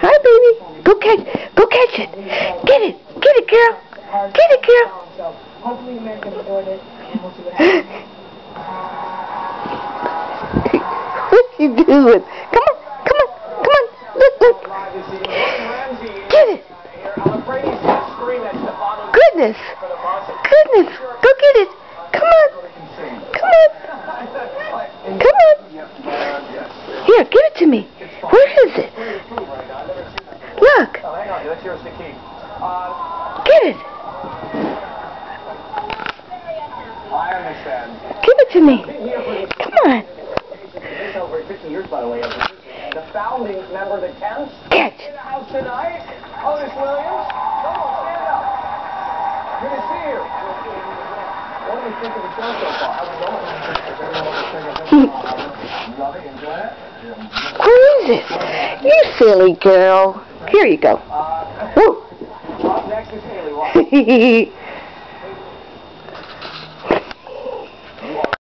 Hi, baby. Go catch it. Get it. Get it, girl. Get it, girl. Hopefully America enjoyed it, and we'll see what happens. What you doing? Come on. Look. Get it. Goodness. Go get it. Come on. Here, give it to me. Where is it? Look. Get it. Give it to me. Come on. The founding member, the 10th, Catch. in the house tonight, Otis Williams. Come on, stand up. Good to see you. What do you think of the show so far? Love it, enjoy it? Where is it? You silly girl. Here you go. Up next is Haley.